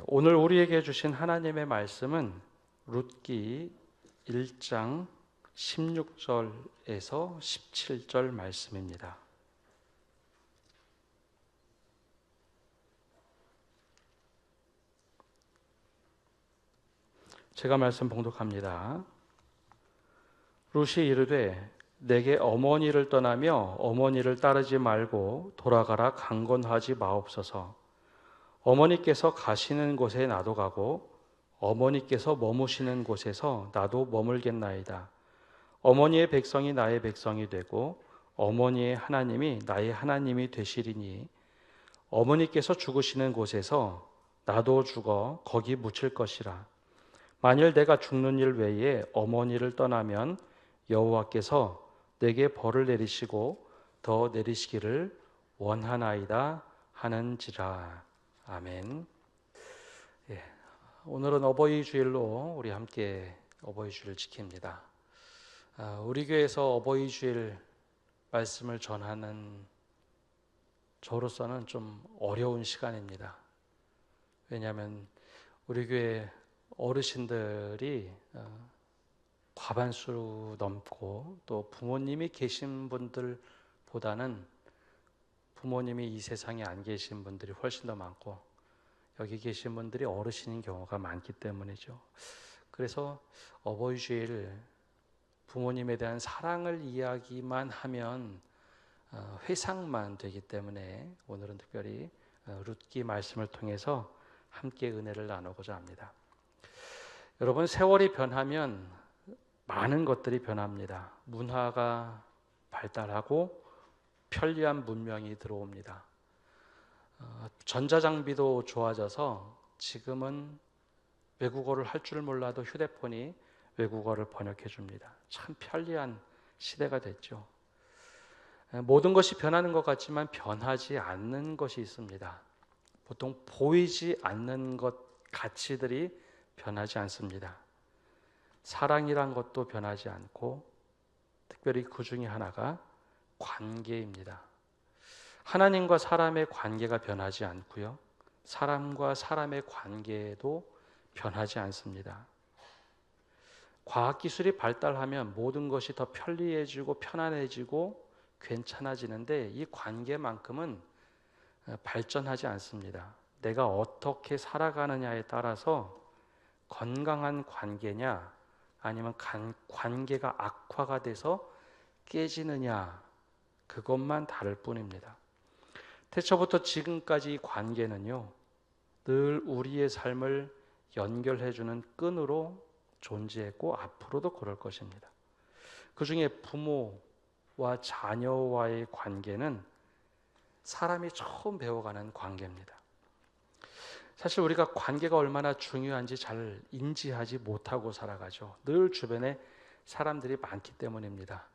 오늘 우리에게 주신 하나님의 말씀은 룻기 1장 16절에서 17절 말씀입니다. 제가 말씀 봉독합니다. 룻이 이르되 내게 어머니를 떠나며 어머니를 따르지 말고 돌아가라 강건하지 마옵소서. 어머니께서 가시는 곳에 나도 가고 어머니께서 머무시는 곳에서 나도 머물겠나이다. 어머니의 백성이 나의 백성이 되고 어머니의 하나님이 나의 하나님이 되시리니 어머니께서 죽으시는 곳에서 나도 죽어 거기 묻힐 것이라. 만일 내가 죽는 일 외에 어머니를 떠나면 여호와께서 내게 벌을 내리시고 더 내리시기를 원하나이다 하는지라. 아멘. 오늘은 어버이 주일로 우리 함께 어버이 주일을 지킵니다. 우리 교회에서 어버이 주일 말씀을 전하는 저로서는 좀 어려운 시간입니다. 왜냐하면 우리 교회 어르신들이 과반수 넘고 또 부모님이 계신 분들보다는 부모님이 이 세상에 안 계신 분들이 훨씬 더 많고 여기 계신 분들이 어르신인 경우가 많기 때문이죠. 그래서 어버이 주일 부모님에 대한 사랑을 이야기만 하면 회상만 되기 때문에 오늘은 특별히 룻기 말씀을 통해서 함께 은혜를 나누고자 합니다. 여러분, 세월이 변하면 많은 것들이 변합니다. 문화가 발달하고 편리한 문명이 들어옵니다. 전자장비도 좋아져서 지금은 외국어를 할 줄 몰라도 휴대폰이 외국어를 번역해 줍니다. 참 편리한 시대가 됐죠. 모든 것이 변하는 것 같지만 변하지 않는 것이 있습니다. 보통 보이지 않는 것 가치들이 변하지 않습니다. 사랑이란 것도 변하지 않고 특별히 그 중에 하나가 관계입니다. 하나님과 사람의 관계가 변하지 않고요. 사람과 사람의 관계도 변하지 않습니다. 과학기술이 발달하면 모든 것이 더 편리해지고 편안해지고 괜찮아지는데 이 관계만큼은 발전하지 않습니다. 내가 어떻게 살아가느냐에 따라서 건강한 관계냐 아니면 관계가 악화가 돼서 깨지느냐 그것만 다를 뿐입니다. 태초부터 지금까지 이 관계는요 늘 우리의 삶을 연결해주는 끈으로 존재했고 앞으로도 그럴 것입니다. 그 중에 부모와 자녀와의 관계는 사람이 처음 배워가는 관계입니다. 사실 우리가 관계가 얼마나 중요한지 잘 인지하지 못하고 살아가죠. 늘 주변에 사람들이 많기 때문입니다.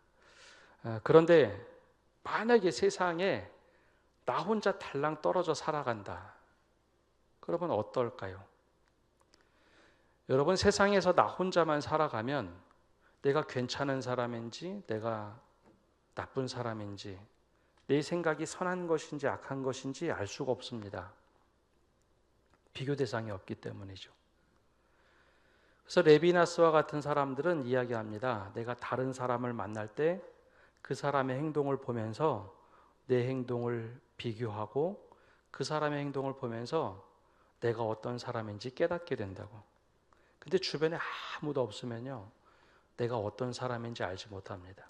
그런데 만약에 세상에 나 혼자 달랑 떨어져 살아간다. 그러면 어떨까요? 여러분, 세상에서 나 혼자만 살아가면 내가 괜찮은 사람인지 내가 나쁜 사람인지 내 생각이 선한 것인지 악한 것인지 알 수가 없습니다. 비교 대상이 없기 때문이죠. 그래서 레비나스와 같은 사람들은 이야기합니다. 내가 다른 사람을 만날 때 그 사람의 행동을 보면서 내 행동을 비교하고 그 사람의 행동을 보면서 내가 어떤 사람인지 깨닫게 된다고. 근데 주변에 아무도 없으면요 내가 어떤 사람인지 알지 못합니다.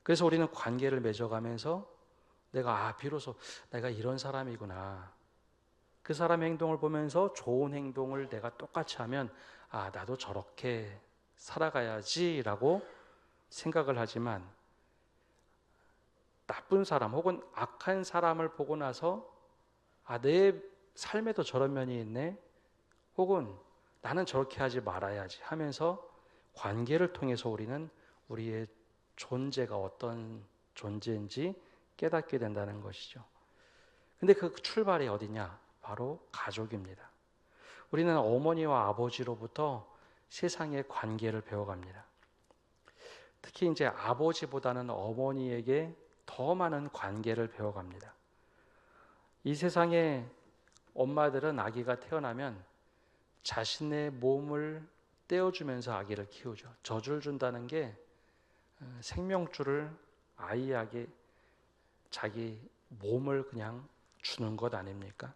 그래서 우리는 관계를 맺어가면서 내가 비로소 내가 이런 사람이구나. 그 사람의 행동을 보면서 좋은 행동을 내가 똑같이 하면 나도 저렇게 살아가야지라고 생각을 하지만 나쁜 사람 혹은 악한 사람을 보고 나서 내 삶에도 저런 면이 있네 혹은 나는 저렇게 하지 말아야지 하면서 관계를 통해서 우리는 우리의 존재가 어떤 존재인지 깨닫게 된다는 것이죠. 근데 그 출발이 어디냐? 바로 가족입니다. 우리는 어머니와 아버지로부터 세상의 관계를 배워갑니다. 특히 이제 아버지보다는 어머니에게 더 많은 관계를 배워갑니다. 이 세상에 엄마들은 아기가 태어나면 자신의 몸을 떼어주면서 아기를 키우죠. 젖을 준다는 게 생명줄을 아이에게 자기 몸을 그냥 주는 것 아닙니까?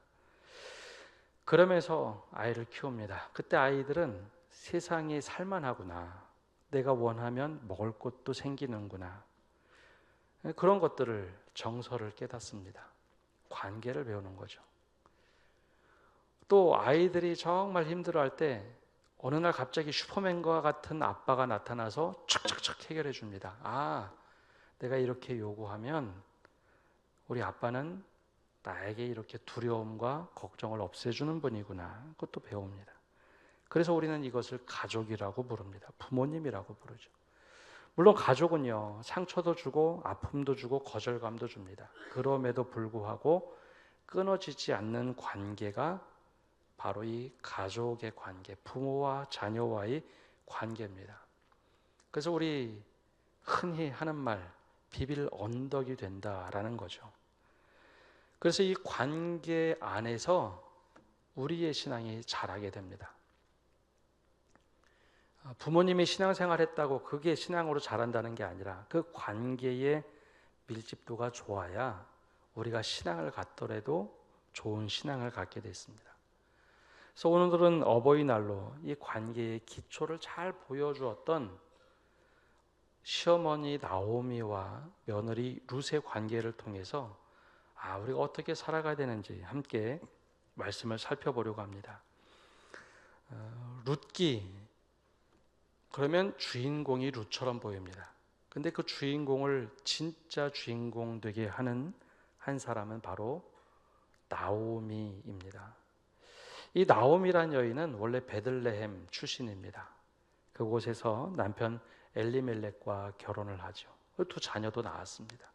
그러면서 아이를 키웁니다. 그때 아이들은 세상이 살만하구나. 내가 원하면 먹을 것도 생기는구나. 그런 것들을 정서를 깨닫습니다. 관계를 배우는 거죠. 또 아이들이 정말 힘들어할 때 어느 날 갑자기 슈퍼맨과 같은 아빠가 나타나서 척척척 해결해 줍니다. 아, 내가 이렇게 요구하면 우리 아빠는 나에게 이렇게 두려움과 걱정을 없애주는 분이구나. 그것도 배웁니다. 그래서 우리는 이것을 가족이라고 부릅니다. 부모님이라고 부르죠. 물론 가족은요, 상처도 주고 아픔도 주고 거절감도 줍니다. 그럼에도 불구하고 끊어지지 않는 관계가 바로 이 가족의 관계, 부모와 자녀와의 관계입니다. 그래서 우리 흔히 하는 말, 비빌 언덕이 된다라는 거죠. 그래서 이 관계 안에서 우리의 신앙이 자라게 됩니다. 부모님이 신앙생활 했다고 그게 신앙으로 자란다는 게 아니라 그 관계의 밀집도가 좋아야 우리가 신앙을 갖더라도 좋은 신앙을 갖게 됐습니다. 그래서 오늘은 어버이날로 이 관계의 기초를 잘 보여주었던 시어머니 나오미와 며느리 룻의 관계를 통해서 우리가 어떻게 살아가야 되는지 함께 말씀을 살펴보려고 합니다. 룻기, 그러면 주인공이 룻처럼 보입니다. 근데 그 주인공을 진짜 주인공 되게 하는 한 사람은 바로 나오미입니다. 이 나오미란 여인은 원래 베들레헴 출신입니다. 그곳에서 남편 엘리멜렉과 결혼을 하죠. 두 자녀도 낳았습니다.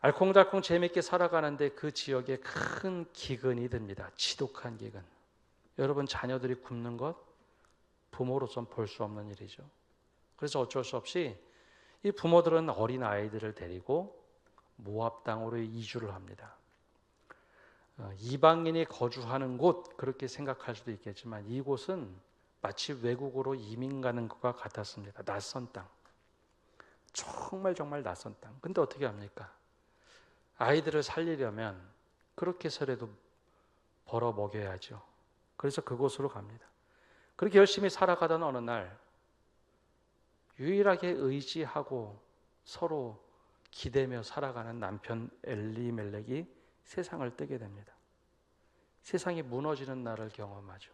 알콩달콩 재밌게 살아가는데 그 지역에 큰 기근이 듭니다. 지독한 기근. 여러분, 자녀들이 굶는 것 부모로선 볼 수 없는 일이죠. 그래서 어쩔 수 없이 이 부모들은 어린 아이들을 데리고 모압 땅으로 이주를 합니다. 이방인이 거주하는 곳 그렇게 생각할 수도 있겠지만 이곳은 마치 외국으로 이민 가는 것과 같았습니다. 낯선 땅. 정말 낯선 땅. 근데 어떻게 합니까? 아이들을 살리려면 그렇게 해서라도 벌어 먹여야죠. 그래서 그곳으로 갑니다. 그렇게 열심히 살아가던 어느 날 유일하게 의지하고 서로 기대며 살아가는 남편 엘리멜렉이 세상을 뜨게 됩니다. 세상이 무너지는 날을 경험하죠.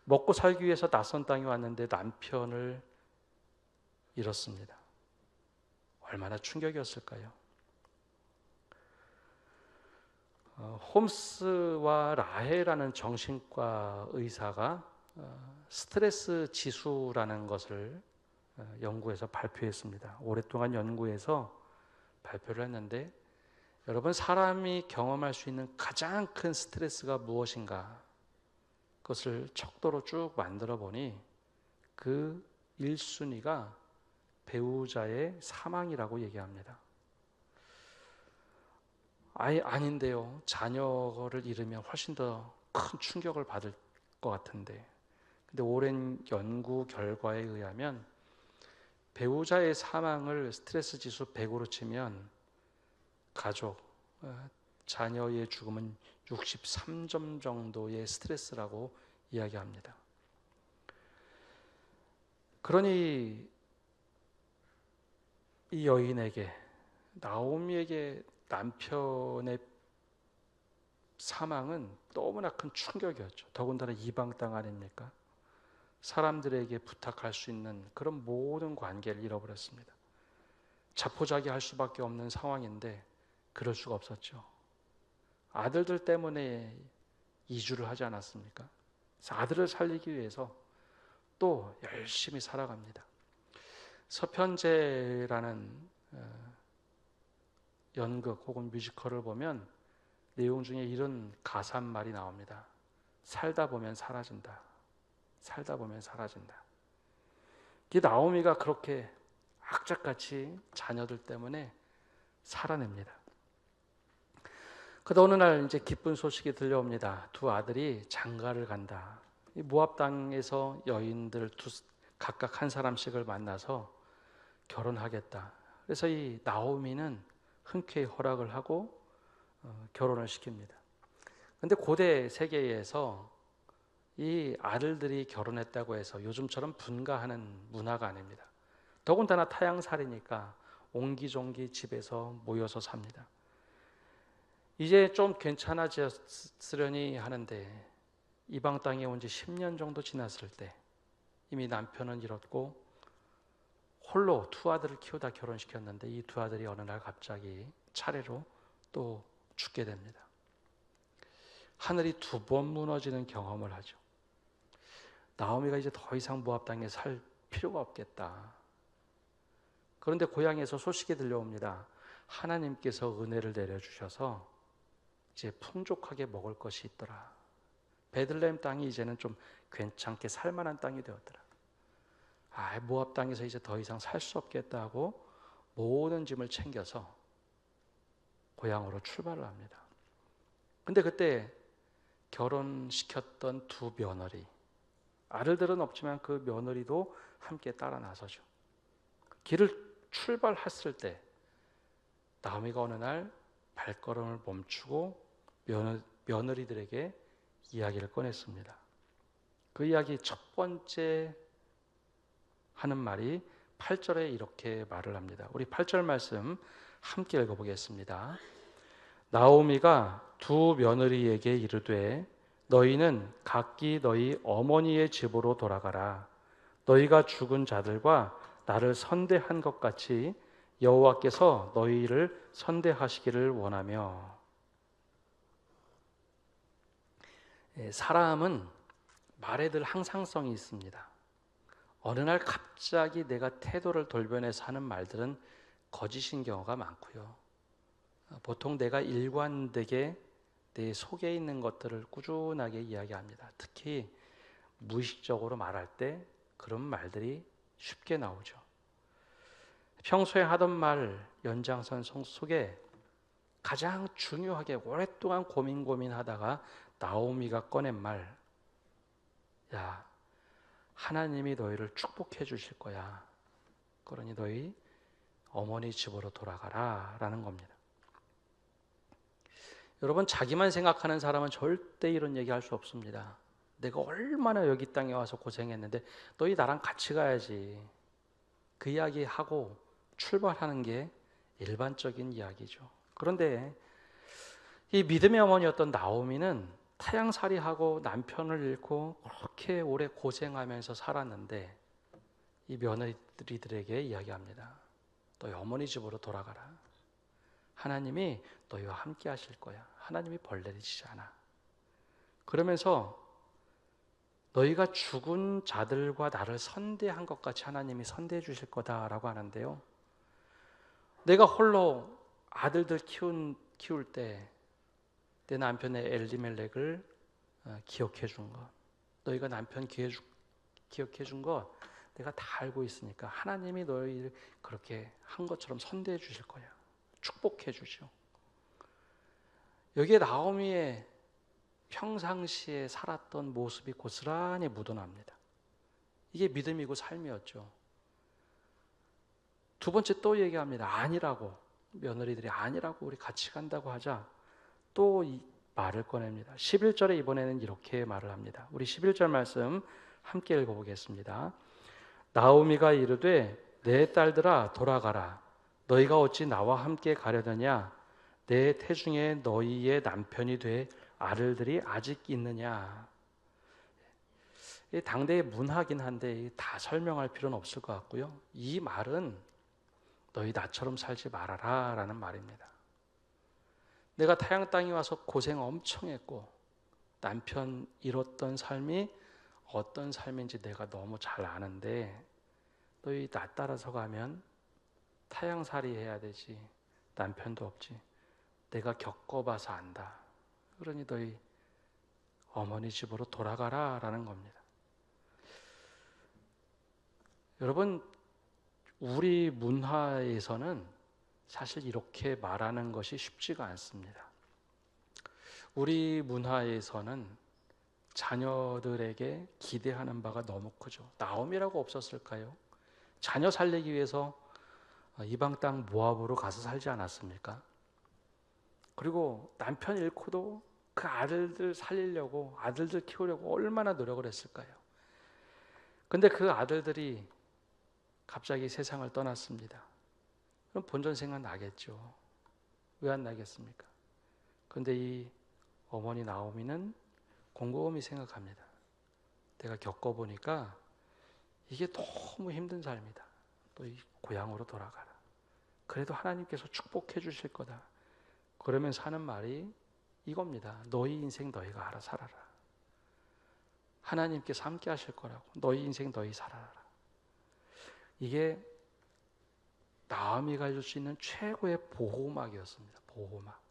먹고 살기 위해서 낯선 땅에 왔는데 남편을 잃었습니다. 얼마나 충격이었을까요? 홈스와 라헬이라는 정신과 의사가 스트레스 지수라는 것을 연구해서 발표했습니다. 오랫동안 연구해서 발표를 했는데 여러분, 사람이 경험할 수 있는 가장 큰 스트레스가 무엇인가? 그것을 척도로 쭉 만들어 보니 그 1순위가 배우자의 사망이라고 얘기합니다. 아닌데요. 자녀를 잃으면 훨씬 더 큰 충격을 받을 것 같은데. 근데 오랜 연구 결과에 의하면 배우자의 사망을 스트레스 지수 100으로 치면 가족, 자녀의 죽음은 63점 정도의 스트레스라고 이야기합니다. 그러니 이 여인에게, 나오미에게 남편의 사망은 너무나 큰 충격이었죠. 더군다나 이방 땅 아닙니까? 사람들에게 부탁할 수 있는 그런 모든 관계를 잃어버렸습니다. 자포자기할 수밖에 없는 상황인데 그럴 수가 없었죠. 아들들 때문에 이주를 하지 않았습니까? 그래서 아들을 살리기 위해서 또 열심히 살아갑니다. 서편제라는 연극 혹은 뮤지컬을 보면 내용 중에 이런 가사말이 나옵니다. 살다 보면 사라진다. 살다 보면 사라진다. 이 나오미가 그렇게 악착같이 자녀들 때문에 살아냅니다. 그러다 어느 날 이제 기쁜 소식이 들려옵니다. 두 아들이 장가를 간다. 이 모압 땅에서 여인들 각각 한 사람씩을 만나서 결혼하겠다. 그래서 이 나오미는 흔쾌히 허락을 하고 결혼을 시킵니다. 근데 고대 세계에서 이 아들들이 결혼했다고 해서 요즘처럼 분가하는 문화가 아닙니다. 더군다나 타양살이니까 옹기종기 집에서 모여서 삽니다. 이제 좀 괜찮아졌으려니 하는데 이방 땅에 온 지 10년 정도 지났을 때 이미 남편은 잃었고 홀로 두 아들을 키우다 결혼시켰는데 이 두 아들이 어느 날 갑자기 차례로 또 죽게 됩니다. 하늘이 두 번 무너지는 경험을 하죠. 나오미가 이제 더 이상 모압 땅에 살 필요가 없겠다. 그런데 고향에서 소식이 들려옵니다. 하나님께서 은혜를 내려주셔서 이제 풍족하게 먹을 것이 있더라. 베들레헴 땅이 이제는 좀 괜찮게 살만한 땅이 되었더라. 모압 땅에서 이제 더 이상 살 수 없겠다 하고 모든 짐을 챙겨서 고향으로 출발을 합니다. 근데 그때 결혼시켰던 두 며느리, 아들들은 없지만 그 며느리도 함께 따라 나서죠. 길을 출발했을 때 나오미가 어느 날 발걸음을 멈추고 며느리들에게 이야기를 꺼냈습니다. 그 이야기 첫 번째 하는 말이 8절에 이렇게 말을 합니다. 우리 8절 말씀 함께 읽어보겠습니다. 나오미가 두 며느리에게 이르되 너희는 각기 너희 어머니의 집으로 돌아가라. 너희가 죽은 자들과 나를 선대한 것 같이 여호와께서 너희를 선대하시기를 원하며. 사람은 말에 늘 항상성이 있습니다. 어느 날 갑자기 내가 태도를 돌변해서 하는 말들은 거짓인 경우가 많고요. 보통 내가 일관되게 내 속에 있는 것들을 꾸준하게 이야기합니다. 특히 무의식적으로 말할 때 그런 말들이 쉽게 나오죠. 평소에 하던 말 연장선 속에 가장 중요하게 오랫동안 고민하다가 나오미가 꺼낸 말, 야, 하나님이 너희를 축복해 주실 거야. 그러니 너희 어머니 집으로 돌아가라 라는 겁니다. 여러분, 자기만 생각하는 사람은 절대 이런 얘기 할 수 없습니다. 내가 얼마나 여기 땅에 와서 고생했는데 너희 나랑 같이 가야지. 그 이야기하고 출발하는 게 일반적인 이야기죠. 그런데 이 믿음의 어머니였던 나오미는 타양살이하고 남편을 잃고 그렇게 오래 고생하면서 살았는데 이 며느리들에게 이야기합니다. 너희 어머니 집으로 돌아가라. 하나님이 너희와 함께 하실 거야. 하나님이 벌 내리시지 않아. 그러면서 너희가 죽은 자들과 나를 선대한 것 같이 하나님이 선대해 주실 거다라고 하는데요. 내가 홀로 아들들 키울 때 내 남편의 엘리멜렉을 기억해 준 것, 너희가 남편 기억해 준 것 내가 다 알고 있으니까 하나님이 너희를 그렇게 한 것처럼 선대해 주실 거야. 축복해 주죠. 여기에 나오미의 평상시에 살았던 모습이 고스란히 묻어납니다. 이게 믿음이고 삶이었죠. 두 번째 또 얘기합니다. 아니라고, 며느리들이 아니라고 우리 같이 간다고 하자 또 이 말을 꺼냅니다. 11절에 이번에는 이렇게 말을 합니다. 우리 11절 말씀 함께 읽어보겠습니다. 나오미가 이르되 내 딸들아 돌아가라. 너희가 어찌 나와 함께 가려느냐? 내 태중에 너희의 남편이 될 아들들이 아직 있느냐? 당대의 문화긴 한데 다 설명할 필요는 없을 것 같고요. 이 말은 너희 나처럼 살지 말아라 라는 말입니다. 내가 타양 땅에 와서 고생 엄청 했고 남편 잃었던 삶이 어떤 삶인지 내가 너무 잘 아는데 너희 나 따라서 가면 타양살이 해야 되지. 남편도 없지. 내가 겪어봐서 안다. 그러니 너희 어머니 집으로 돌아가라 라는 겁니다. 여러분, 우리 문화에서는 사실 이렇게 말하는 것이 쉽지가 않습니다. 우리 문화에서는 자녀들에게 기대하는 바가 너무 크죠. 나옴이라고 없었을까요? 자녀 살리기 위해서 이방 땅 모압으로 가서 살지 않았습니까? 그리고 남편 잃고도 그 아들들 살리려고, 아들들 키우려고 얼마나 노력을 했을까요? 근데 그 아들들이 갑자기 세상을 떠났습니다. 그럼 본전 생각 나겠죠. 왜 안 나겠습니까? 근데 이 어머니 나오미는 곰곰이 생각합니다. 내가 겪어보니까 이게 너무 힘든 삶이다. 또 이 고향으로 돌아가라. 그래도 하나님께서 축복해 주실 거다. 그러면서 하는 말이 이겁니다. 너희 인생 너희가 알아 살아라. 하나님께서 함께 하실 거라고. 너희 인생 너희 살아라. 이게 나오미가 줄 수 있는 최고의 보호막이었습니다. 보호막.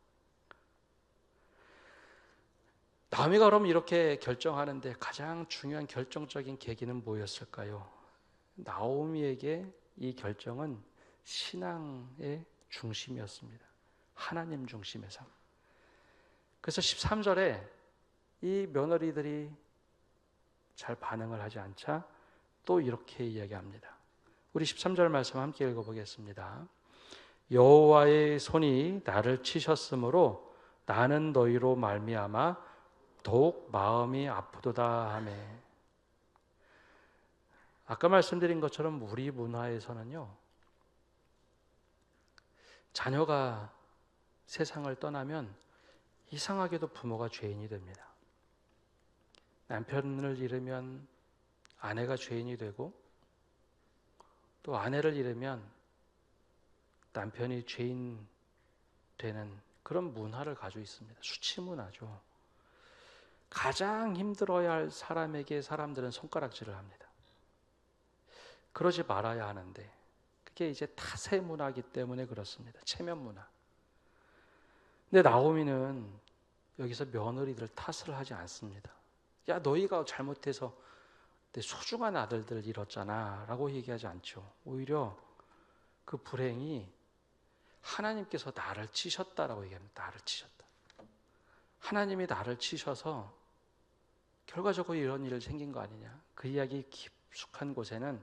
나오미가 그럼 이렇게 결정하는데 가장 중요한 결정적인 계기는 뭐였을까요? 나오미에게 이 결정은 신앙의 중심이었습니다. 하나님 중심의 삶. 그래서 13절에 이 며느리들이 잘 반응을 하지 않자 또 이렇게 이야기합니다. 우리 13절 말씀 함께 읽어보겠습니다. 여호와의 손이 나를 치셨으므로 나는 너희로 말미암아 더욱 마음이 아프도다 하며. 아까 말씀드린 것처럼 우리 문화에서는요, 자녀가 세상을 떠나면 이상하게도 부모가 죄인이 됩니다. 남편을 잃으면 아내가 죄인이 되고, 또 아내를 잃으면 남편이 죄인 되는 그런 문화를 가지고 있습니다. 수치 문화죠. 가장 힘들어야 할 사람에게 사람들은 손가락질을 합니다. 그러지 말아야 하는데 그게 이제 탓의 문화이기 때문에 그렇습니다. 체면 문화. 근데 나오미는 여기서 며느리들 탓을 하지 않습니다. 야, 너희가 잘못해서 내 소중한 아들들을 잃었잖아 라고 얘기하지 않죠. 오히려 그 불행이 하나님께서 나를 치셨다라고 얘기합니다. 나를 치셨다. 하나님이 나를 치셔서 결과적으로 이런 일이 생긴 거 아니냐. 그 이야기 깊숙한 곳에는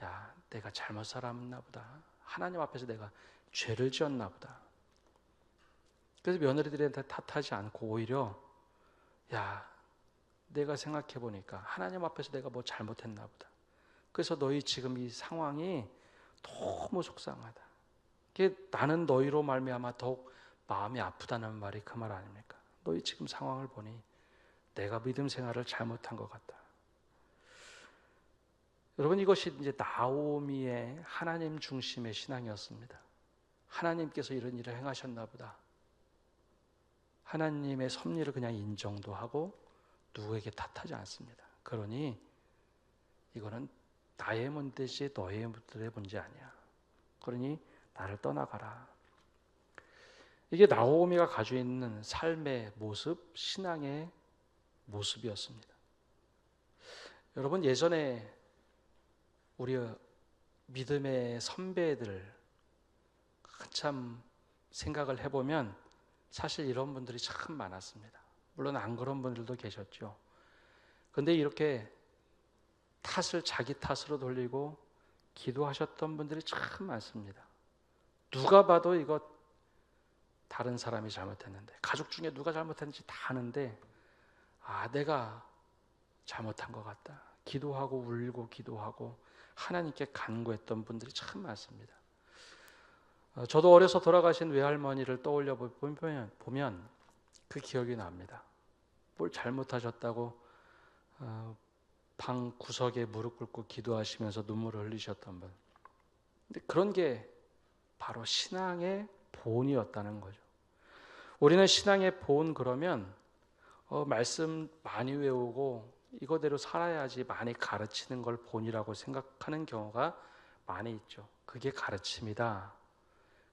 야, 내가 잘못 살았나 보다. 하나님 앞에서 내가 죄를 지었나 보다. 그래서 며느리들한테 탓하지 않고 오히려 야, 내가 생각해 보니까 하나님 앞에서 내가 뭐 잘못했나 보다. 그래서 너희 지금 이 상황이 너무 속상하다. 나는 너희로 말미암아 더욱 마음이 아프다는 말이 그 말 아닙니까? 너희 지금 상황을 보니 내가 믿음 생활을 잘못한 것 같다. 여러분, 이것이 이제 나오미의 하나님 중심의 신앙이었습니다. 하나님께서 이런 일을 행하셨나 보다. 하나님의 섭리를 그냥 인정도 하고 누구에게 탓하지 않습니다. 그러니 이거는 나의 문제지 너의 문제 아니야. 그러니 나를 떠나가라. 이게 나오미가 가지고 있는 삶의 모습, 신앙의 모습이었습니다. 여러분, 예전에 우리 믿음의 선배들 한참 생각을 해보면 사실 이런 분들이 참 많았습니다. 물론 안 그런 분들도 계셨죠. 그런데 이렇게 탓을 자기 탓으로 돌리고 기도하셨던 분들이 참 많습니다. 누가 봐도 이거 다른 사람이 잘못했는데, 가족 중에 누가 잘못했는지 다 아는데 내가 잘못한 것 같다. 기도하고 울고 기도하고 하나님께 간구했던 분들이 참 많습니다. 저도 어려서 돌아가신 외할머니를 떠올려 보면 그 기억이 납니다. 뭘 잘못하셨다고 방 구석에 무릎 꿇고 기도하시면서 눈물을 흘리셨던 분. 근데 그런 게 바로 신앙의 본이었다는 거죠. 우리는 신앙의 본 그러면 말씀 많이 외우고 이거대로 살아야지 많이 가르치는 걸 본이라고 생각하는 경우가 많이 있죠. 그게 가르침이다.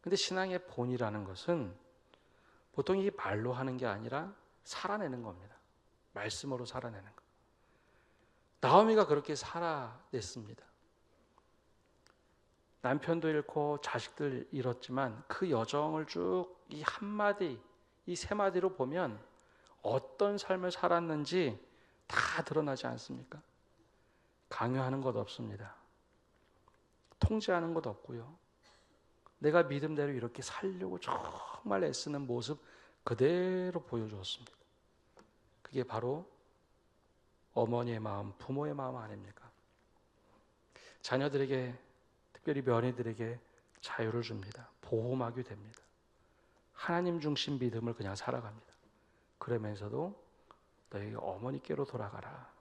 근데 신앙의 본이라는 것은 보통 이 말로 하는 게 아니라 살아내는 겁니다. 말씀으로 살아내는 거. 나오미가 그렇게 살아냈습니다. 남편도 잃고 자식들 잃었지만 그 여정을 쭉 이 한마디, 이 세 마디로 보면 어떤 삶을 살았는지 다 드러나지 않습니까? 강요하는 것 없습니다. 통제하는 것 없고요. 내가 믿음대로 이렇게 살려고 정말 애쓰는 모습 그대로 보여주었습니다. 그게 바로 어머니의 마음, 부모의 마음 아닙니까? 자녀들에게, 특별히 며느리들에게 자유를 줍니다. 보호막이 됩니다. 하나님 중심 믿음을 그냥 살아갑니다. 그러면서도 너희 어머니께로 돌아가라.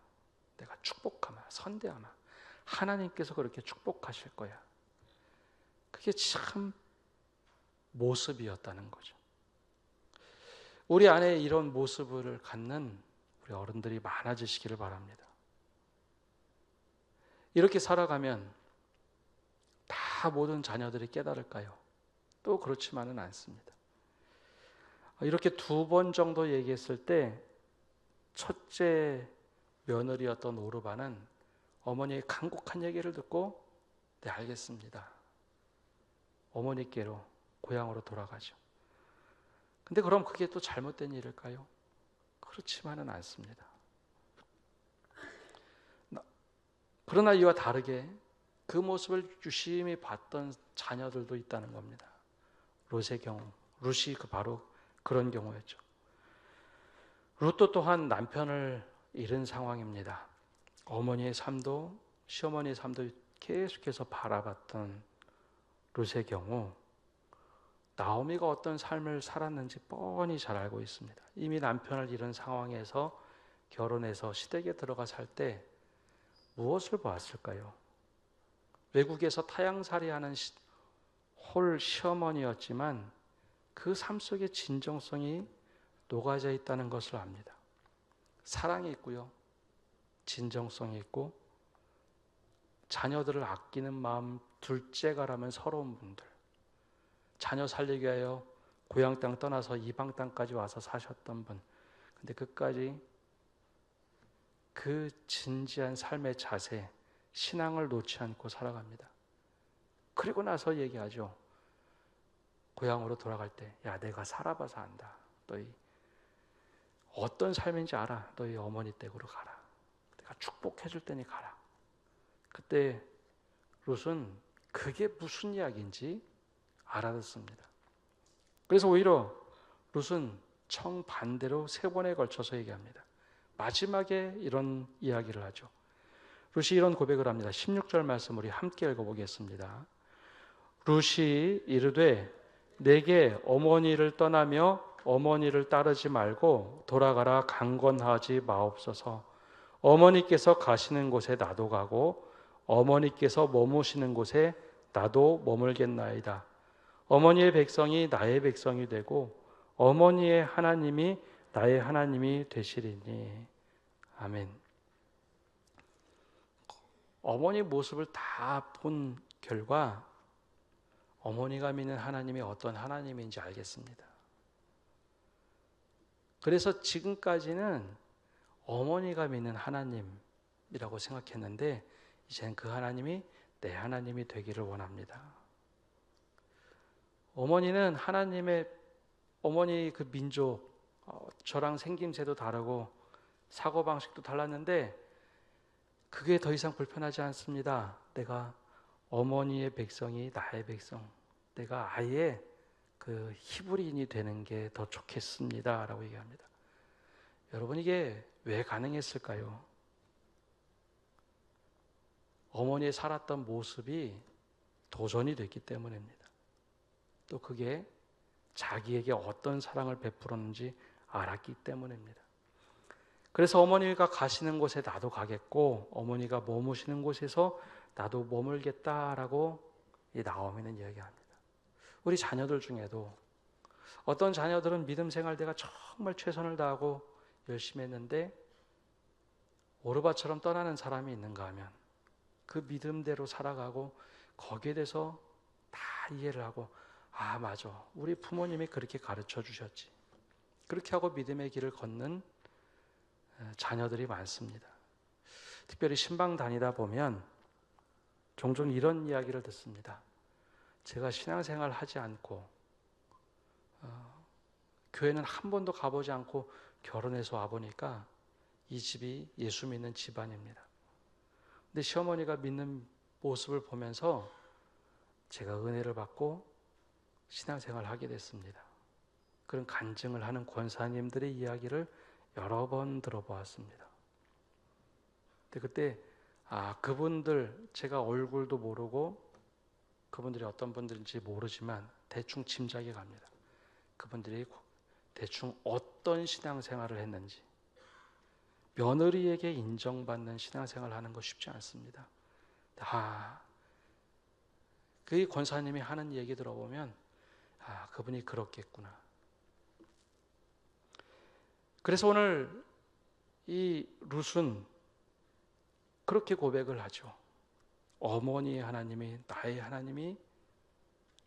내가 축복하마, 선대하마. 하나님께서 그렇게 축복하실 거야. 그게 참 모습이었다는 거죠. 우리 안에 이런 모습을 갖는 우리 어른들이 많아지시기를 바랍니다. 이렇게 살아가면 다 모든 자녀들이 깨달을까요? 또 그렇지만은 않습니다. 이렇게 2번 정도 얘기했을 때 첫째 며느리였던 오르반은 어머니의 간곡한 얘기를 듣고 네, 알겠습니다. 어머니께로, 고향으로 돌아가죠. 근데 그럼 그게 또 잘못된 일일까요? 그렇지만은 않습니다. 그러나 이와 다르게 그 모습을 유심히 봤던 자녀들도 있다는 겁니다. 롯의 경우, 룻이 바로 그런 경우였죠. 룻도 또한 남편을 잃은 상황입니다. 어머니의 삶도 시어머니의 삶도 계속해서 바라봤던 룻의 경우 나오미가 어떤 삶을 살았는지 뻔히 잘 알고 있습니다. 이미 남편을 잃은 상황에서 결혼해서 시댁에 들어가 살 때 무엇을 보았을까요? 외국에서 타향살이하는 홀 시어머니였지만 그 삶 속에 진정성이 녹아져 있다는 것을 압니다. 사랑이 있고요. 진정성이 있고 자녀들을 아끼는 마음 둘째가라면 서러운 분들, 자녀 살리기 위하여 고향 땅 떠나서 이방 땅까지 와서 사셨던 분, 근데 끝까지 그 진지한 삶의 자세, 신앙을 놓지 않고 살아갑니다. 그리고 나서 얘기하죠. 고향으로 돌아갈 때, 야, 내가 살아봐서 안다. 너희 어떤 삶인지 알아. 너희 어머니 댁으로 가라. 내가 축복해 줄 테니 가라. 그때 롯은 그게 무슨 이야기인지 알아듣습니다. 그래서 오히려 롯은 정반대로 3번에 걸쳐서 얘기합니다. 마지막에 이런 이야기를 하죠. 롯이 이런 고백을 합니다. 16절 말씀 우리 함께 읽어보겠습니다. 롯이 이르되 내게 어머니를 떠나며 어머니를 따르지 말고 돌아가라 강권하지 마옵소서. 어머니께서 가시는 곳에 나도 가고 어머니께서 머무시는 곳에 나도 머물겠나이다. 어머니의 백성이 나의 백성이 되고 어머니의 하나님이 나의 하나님이 되시리니. 아멘. 어머니 모습을 다 본 결과 어머니가 믿는 하나님이 어떤 하나님인지 알겠습니다. 그래서 지금까지는 어머니가 믿는 하나님이라고 생각했는데 이제는 그 하나님이 내 하나님이 되기를 원합니다. 어머니는 어머니 그 민족, 저랑 생김새도 다르고 사고방식도 달랐는데 그게 더 이상 불편하지 않습니다. 내가 어머니의 백성이 나의 백성, 내가 아예 그 히브리인이 되는 게 더 좋겠습니다 라고 얘기합니다. 여러분, 이게 왜 가능했을까요? 어머니의 살았던 모습이 도전이 됐기 때문입니다. 또 그게 자기에게 어떤 사랑을 베풀었는지 알았기 때문입니다. 그래서 어머니가 가시는 곳에 나도 가겠고 어머니가 머무시는 곳에서 나도 머물겠다라고 이 나오미는 이야기합니다. 우리 자녀들 중에도 어떤 자녀들은 믿음 생활 내가 정말 최선을 다하고 열심히 했는데 오르바처럼 떠나는 사람이 있는가 하면 그 믿음대로 살아가고 거기에 대해서 다 이해를 하고 아 맞아 우리 부모님이 그렇게 가르쳐 주셨지 그렇게 하고 믿음의 길을 걷는 자녀들이 많습니다. 특별히 신방 다니다 보면 종종 이런 이야기를 듣습니다. 제가 신앙생활 하지 않고 교회는 한 번도 가보지 않고 결혼해서 와보니까 이 집이 예수 믿는 집안입니다. 근데 시어머니가 믿는 모습을 보면서 제가 은혜를 받고 신앙생활을 하게 됐습니다. 그런 간증을 하는 권사님들의 이야기를 여러 번 들어보았습니다. 근데 그때 그분들 제가 얼굴도 모르고 그분들이 어떤 분들인지 모르지만 대충 짐작이 갑니다. 그분들이 대충 어떤 신앙생활을 했는지. 며느리에게 인정받는 신앙생활을 하는 거 쉽지 않습니다. 그 권사님이 하는 얘기 들어보면 그분이 그렇겠구나. 그래서 오늘 이 룻은 그렇게 고백을 하죠. 어머니의 하나님이 나의 하나님이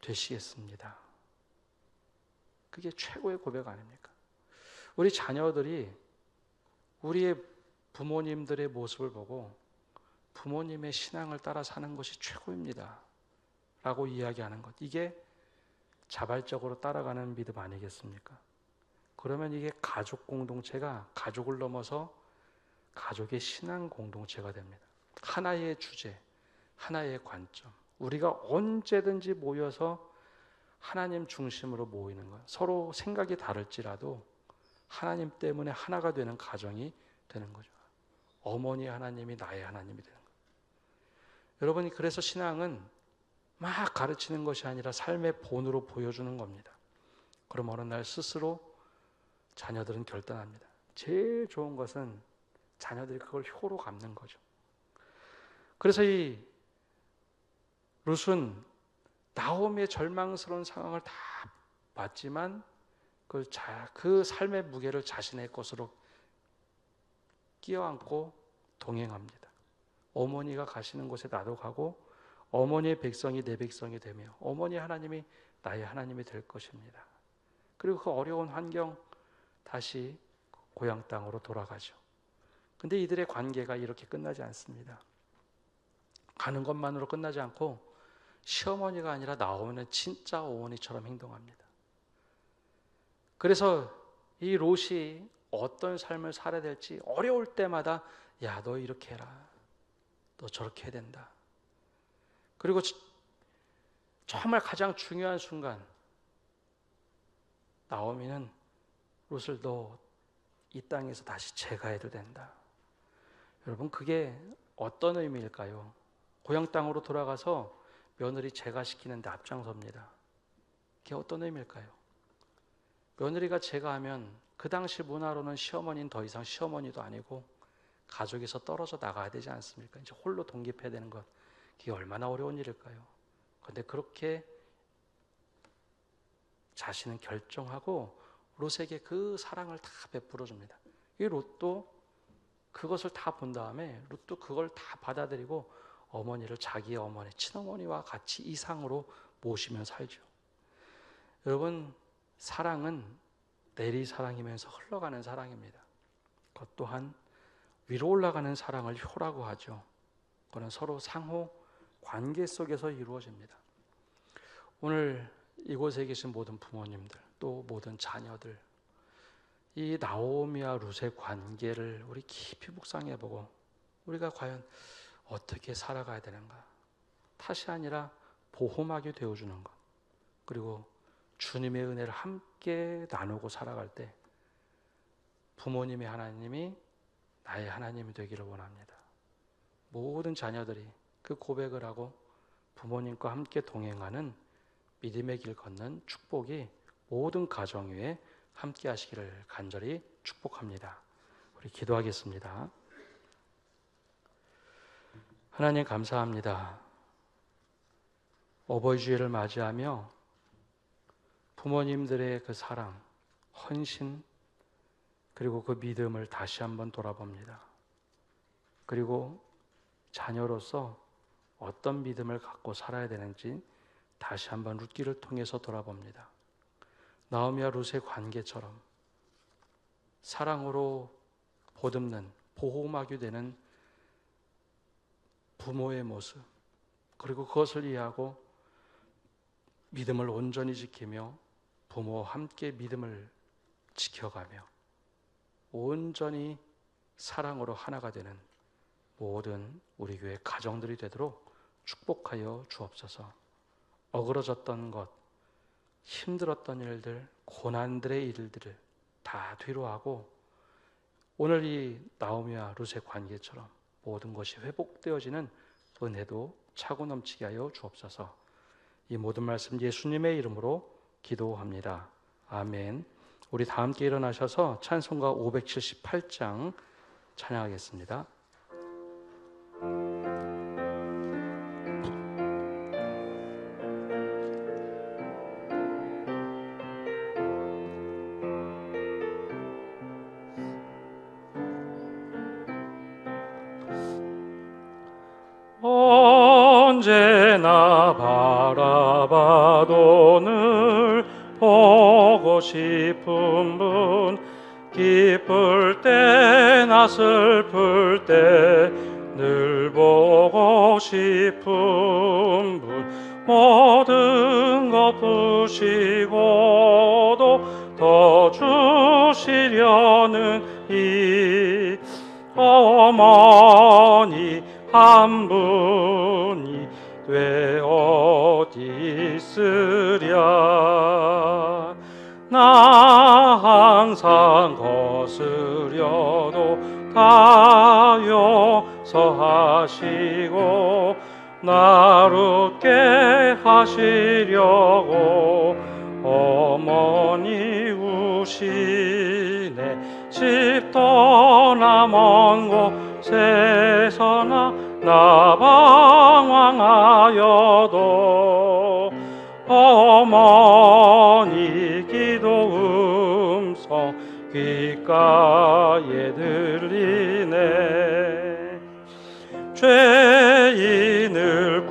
되시겠습니다. 그게 최고의 고백 아닙니까? 우리 자녀들이 우리의 부모님들의 모습을 보고 부모님의 신앙을 따라 사는 것이 최고입니다 라고 이야기하는 것, 이게 자발적으로 따라가는 믿음 아니겠습니까? 그러면 이게 가족 공동체가 가족을 넘어서 가족의 신앙 공동체가 됩니다. 하나의 주제, 하나의 관점, 우리가 언제든지 모여서 하나님 중심으로 모이는 것, 서로 생각이 다를지라도 하나님 때문에 하나가 되는 가정이 되는 거죠. 어머니 하나님이 나의 하나님이 되는 거예요. 여러분이 그래서 신앙은 막 가르치는 것이 아니라 삶의 본으로 보여주는 겁니다. 그럼 어느 날 스스로 자녀들은 결단합니다. 제일 좋은 것은 자녀들이 그걸 효로 갚는 거죠. 그래서 이 룻은 나오미의 절망스러운 상황을 다 봤지만 그 삶의 무게를 자신의 것으로 끼어안고 동행합니다. 어머니가 가시는 곳에 나도 가고 어머니의 백성이 내 백성이 되며 어머니 하나님이 나의 하나님이 될 것입니다. 그리고 그 어려운 환경 다시 고향 땅으로 돌아가죠. 근데 이들의 관계가 이렇게 끝나지 않습니다. 가는 것만으로 끝나지 않고 시어머니가 아니라 나오미는 진짜 어머니처럼 행동합니다. 그래서 이 롯이 어떤 삶을 살아야 될지 어려울 때마다 야, 너 이렇게 해라. 너 저렇게 해야 된다. 그리고 정말 가장 중요한 순간 나오미는 롯을 너 이 땅에서 다시 제거해도 된다. 여러분 그게 어떤 의미일까요? 고향 땅으로 돌아가서 며느리 제거시키는데 앞장섭니다. 그게 어떤 의미일까요? 며느리가 제거하면 그 당시 문화로는 시어머니는 더 이상 시어머니도 아니고 가족에서 떨어져 나가야 되지 않습니까? 이제 홀로 독립해야 되는 것, 그게 얼마나 어려운 일일까요? 그런데 그렇게 자신은 결정하고 롯에게 그 사랑을 다 베풀어 줍니다. 이 롯도 그것을 다 본 다음에 롯도 그걸 다 받아들이고 어머니를 자기의 어머니, 친어머니와 같이 이상으로 모시며 살죠. 여러분, 사랑은 내리사랑이면서 흘러가는 사랑입니다. 그것 또한 위로 올라가는 사랑을 효라고 하죠. 그건 서로 상호 관계 속에서 이루어집니다. 오늘 이곳에 계신 모든 부모님들, 또 모든 자녀들, 이 나오미와 룻의 관계를 우리 깊이 묵상해보고 우리가 과연 어떻게 살아가야 되는가? 탓이 아니라 보호막이 되어주는 것, 그리고 주님의 은혜를 함께 나누고 살아갈 때 부모님의 하나님이 나의 하나님이 되기를 원합니다. 모든 자녀들이 그 고백을 하고 부모님과 함께 동행하는 믿음의 길 걷는 축복이 모든 가정 위에 함께 하시기를 간절히 축복합니다. 우리 기도하겠습니다. 하나님 감사합니다. 어버이 주일을 맞이하며 부모님들의 그 사랑, 헌신, 그리고 그 믿음을 다시 한번 돌아봅니다. 그리고 자녀로서 어떤 믿음을 갖고 살아야 되는지 다시 한번 룻기를 통해서 돌아봅니다. 나오미와 룻의 관계처럼 사랑으로 보듬는 보호막이 되는 부모의 모습, 그리고 그것을 이해하고 믿음을 온전히 지키며 부모와 함께 믿음을 지켜가며 온전히 사랑으로 하나가 되는 모든 우리 교회 가정들이 되도록 축복하여 주옵소서. 어그러졌던 것, 힘들었던 일들, 고난들의 일들을 다 뒤로하고 오늘 이 나오미와 룻의 관계처럼 모든 것이 회복되어지는 은혜도 차고 넘치게 하여 주옵소서. 이 모든 말씀 예수님의 이름으로 기도합니다. 아멘. 우리 다 함께 일어나셔서 찬송가 578장 찬양하겠습니다. 언제나 바라봐도 늘 보고 싶은 분, 기쁠 때나 슬플 때 늘 보고 싶은 분, 모든 것 부시고도 더 주시려는 이 어머니 한 분이 왜 어디 있으랴. 나 항상 거스려도 다 용서하시고 나를 웃게 하시려고 어머니 우시네. 집 떠나 먼 곳에서나 나 방황하여도 어머니 기도 음성 귓가에 들리네. 죄인을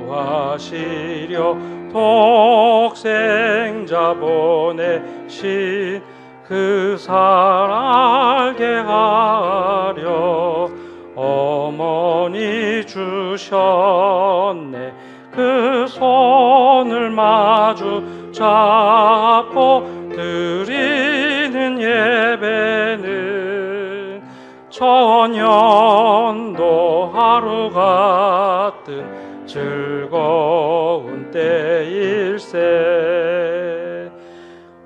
구하시려 독생자 보내신 그 사랑 알게 하려 어머니 주셨네. 그 손을 마주 잡고 드리는 예배는 천년도 하루 같은 즐거운 때일세.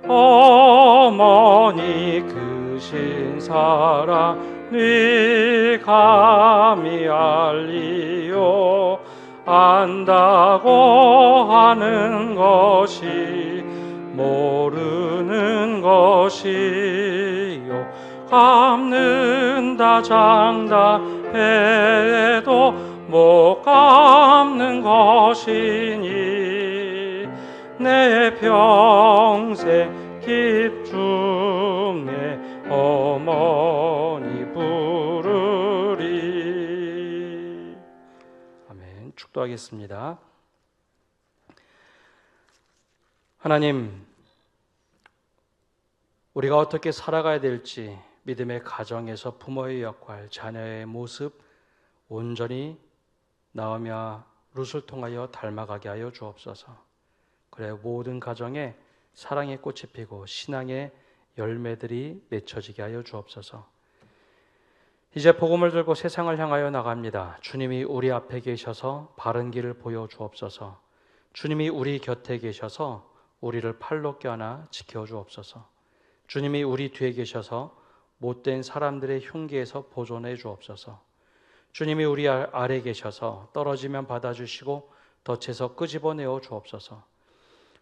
어머니 크신 사랑 네 감히 알리요. 안다고 하는 것이 모르는 것이요. 갚는다 장담해도 못 갚는 것이니 내 평생 기쁨에 어머니 부르리. 아멘. 축도하겠습니다. 하나님, 우리가 어떻게 살아가야 될지 믿음의 가정에서 부모의 역할, 자녀의 모습 온전히 나오며 룻을 통하여 닮아가게 하여 주옵소서. 그래 모든 가정에 사랑의 꽃이 피고 신앙의 열매들이 맺혀지게 하여 주옵소서. 이제 복음을 들고 세상을 향하여 나갑니다. 주님이 우리 앞에 계셔서 바른 길을 보여 주옵소서. 주님이 우리 곁에 계셔서 우리를 팔로 껴안아 지켜 주옵소서. 주님이 우리 뒤에 계셔서 못된 사람들의 흉기에서 보존해 주옵소서. 주님이 우리 아래 계셔서 떨어지면 받아주시고 덫에서 끄집어내어 주옵소서.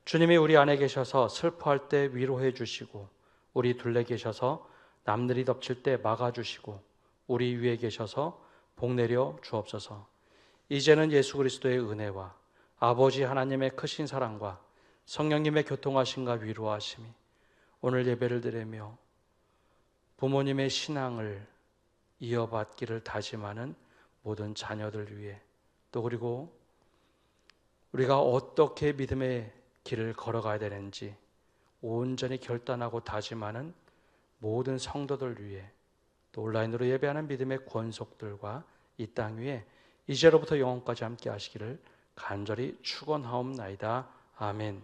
주님이 우리 안에 계셔서 슬퍼할 때 위로해 주시고 우리 둘레 계셔서 남들이 덮칠 때 막아주시고 우리 위에 계셔서 복내려 주옵소서. 이제는 예수 그리스도의 은혜와 아버지 하나님의 크신 사랑과 성령님의 교통하심과 위로하심이 오늘 예배를 드리며 부모님의 신앙을 이어받기를 다짐하는 모든 자녀들 위해 또 그리고 우리가 어떻게 믿음의 길을 걸어가야 되는지 온전히 결단하고 다짐하는 모든 성도들 위해 또 온라인으로 예배하는 믿음의 권속들과 이 땅 위에 이제로부터 영원까지 함께 하시기를 간절히 축원하옵나이다. 아멘.